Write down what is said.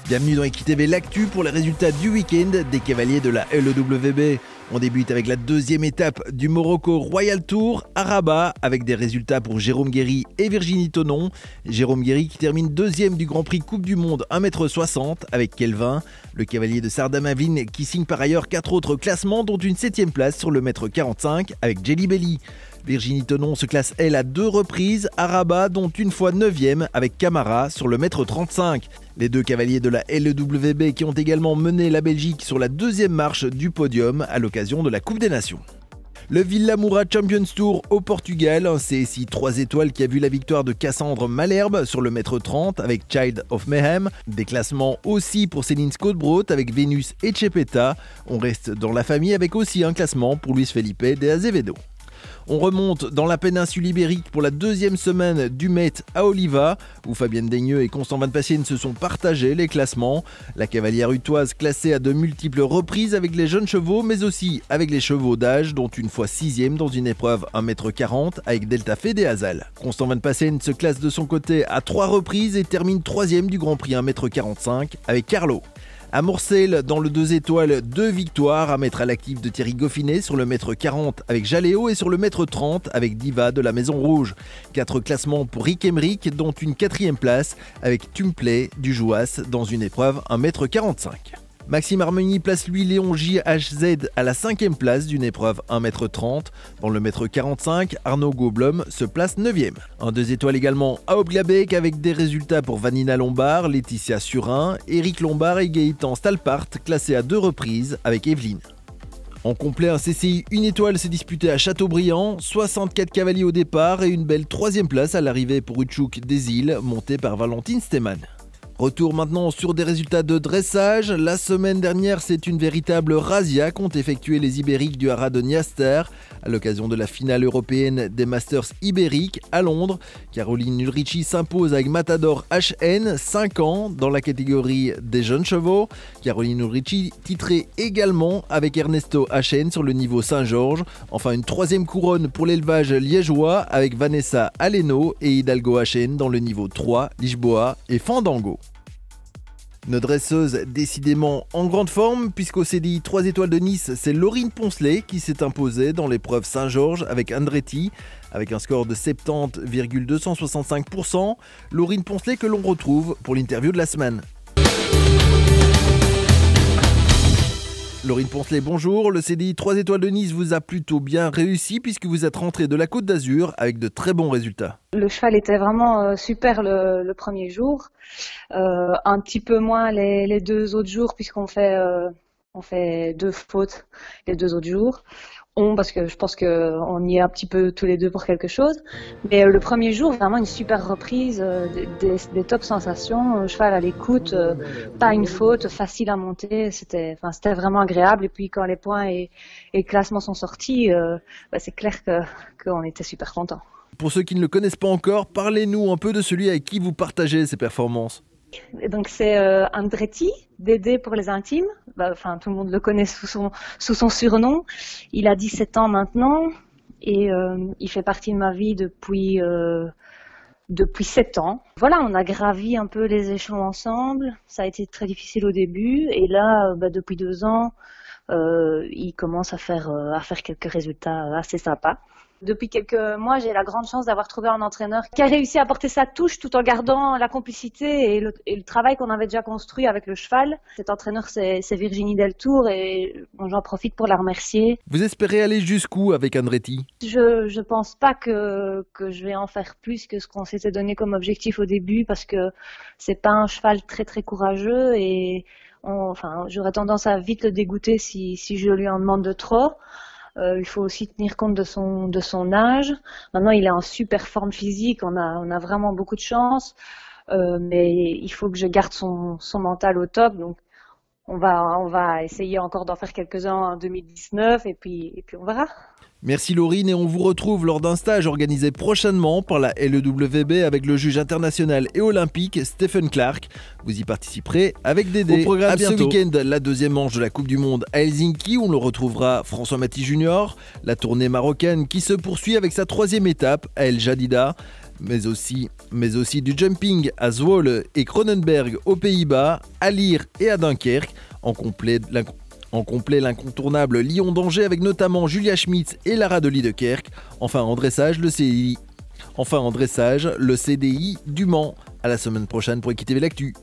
Bienvenue dans EquiTV l'actu pour les résultats du week-end des cavaliers de la LEWB. On débute avec la deuxième étape du Morocco Royal Tour à Rabat avec des résultats pour Jérôme Guéry et Virginie Tonon. Jérôme Guéry qui termine deuxième du Grand Prix Coupe du Monde 1m60 avec Kelvin. Le cavalier de Sardamanville qui signe par ailleurs 4 autres classements dont une 7e place sur le mètre 45 avec Jelly Belly. Virginie Tonon se classe elle à 2 reprises à Rabat dont une fois 9e avec Camara sur le mètre 35. Les deux cavaliers de la LEWB qui ont également mené la Belgique sur la deuxième marche du podium à l'occasion de la Coupe des Nations. Le Villamoura Champions Tour au Portugal, un CSI 3 étoiles qui a vu la victoire de Cassandre Malherbe sur le mètre 30 avec Child of Mayhem. Des classements aussi pour Céline Scott-Brot avec Vénus et Chepeta. On reste dans la famille avec aussi un classement pour Luis Felipe de Azevedo. On remonte dans la péninsule ibérique pour la deuxième semaine du Met à Oliva, où Fabienne Daigneux et Constant Van Passien se sont partagés les classements. La cavalière utoise classée à de multiples reprises avec les jeunes chevaux, mais aussi avec les chevaux d'âge, dont une fois 6e dans une épreuve 1m40 avec Delta Fede Hazal. Constant Van Passien se classe de son côté à 3 reprises et termine 3e du Grand Prix 1m45 avec Carlo. À Morcel, dans le 2 étoiles, 2 victoires à mettre à l'actif de Thierry Goffinet sur le mètre 40 avec Jaléo et sur le mètre 30 avec Diva de la Maison Rouge. 4 classements pour Rick Emmerich, dont une 4e place avec Tumplay du Jouas dans une épreuve 1m45. Maxime Harmony place lui Léon JHZ à la 5e place d'une épreuve 1m30. Dans le mètre 45, Arnaud Gaublum se place 9e. Un 2 étoiles également à Obglabec avec des résultats pour Vanina Lombard, Laetitia Surin, Éric Lombard et Gaëtan Stalpart classés à 2 reprises avec Evelyne. En complet, un CCI 1 étoile s'est disputé à Châteaubriand, 64 cavaliers au départ et une belle 3e place à l'arrivée pour Utchouk des Îles, montée par Valentine Stemann. Retour maintenant sur des résultats de dressage. La semaine dernière, c'est une véritable razzia qu'ont effectué les Ibériques du Haras de Niaster à l'occasion de la finale européenne des Masters ibériques à Londres. Caroline Ulrichi s'impose avec Matador HN, 5 ans, dans la catégorie des jeunes chevaux. Caroline Ulrichi titrée également avec Ernesto HN sur le niveau Saint-Georges. Enfin, une 3e couronne pour l'élevage liégeois avec Vanessa Aleno et Hidalgo HN dans le niveau 3, Lisboa et Fandango. Une dresseuse décidément en grande forme, puisqu'au CDI 3 étoiles de Nice, c'est Laurine Poncelet qui s'est imposée dans l'épreuve Saint-Georges avec Andretti, avec un score de 70,265%. Laurine Poncelet que l'on retrouve pour l'interview de la semaine. Laurine Poncelet, bonjour. Le CDI 3 étoiles de Nice vous a plutôt bien réussi puisque vous êtes rentrée de la Côte d'Azur avec de très bons résultats. Le cheval était vraiment super le premier jour, un petit peu moins les 2 autres jours puisqu'on fait 2 fautes les 2 autres jours. Parce que je pense qu'on y est un petit peu tous les deux pour quelque chose. Mais le premier jour, vraiment une super reprise, des top sensations, le cheval à l'écoute, pas une faute, facile à monter, c'était vraiment agréable. Et puis quand les points et classements sont sortis, c'est clair qu'on était super contents. Pour ceux qui ne le connaissent pas encore, parlez-nous un peu de celui avec qui vous partagez ces performances. Et donc c'est Andretti, Dédé pour les intimes, tout le monde le connaît sous son surnom. Il a 17 ans maintenant et il fait partie de ma vie depuis 7 ans. Voilà, on a gravi un peu les échelons ensemble, ça a été très difficile au début et là depuis 2 ans il commence à faire quelques résultats assez sympas. Depuis quelques mois, j'ai la grande chance d'avoir trouvé un entraîneur qui a réussi à apporter sa touche tout en gardant la complicité et le travail qu'on avait déjà construit avec le cheval. Cet entraîneur, c'est Virginie Deltour et j'en profite pour la remercier. Vous espérez aller jusqu'où avec Andretti ? Je pense pas que je vais en faire plus que ce qu'on s'était donné comme objectif au début parce que c'est pas un cheval très très courageux et j'aurais tendance à vite le dégoûter si je lui en demande de trop. Il faut aussi tenir compte de son âge. Maintenant, il est en super forme physique. On a vraiment beaucoup de chance. Mais il faut que je garde son mental au top. Donc, on va essayer encore d'en faire quelques-uns en 2019 et puis on verra. Merci Laurine et on vous retrouve lors d'un stage organisé prochainement par la LEWB avec le juge international et olympique Stephen Clark. Vous y participerez avec Dédé. Au programme ce week-end, la deuxième manche de la Coupe du Monde à Helsinki où l'on retrouvera François Maty Junior, la tournée marocaine qui se poursuit avec sa 3e étape à El Jadida. mais aussi du jumping à Zwolle et Kronenberg aux Pays-Bas, à Lire et à Dunkerque. En complet, l'incontournable Lyon-Danger avec notamment Julia Schmitz et Lara de Liedekerk. Enfin en dressage, le CDI du Mans. À la semaine prochaine pour Equity TV l'actu.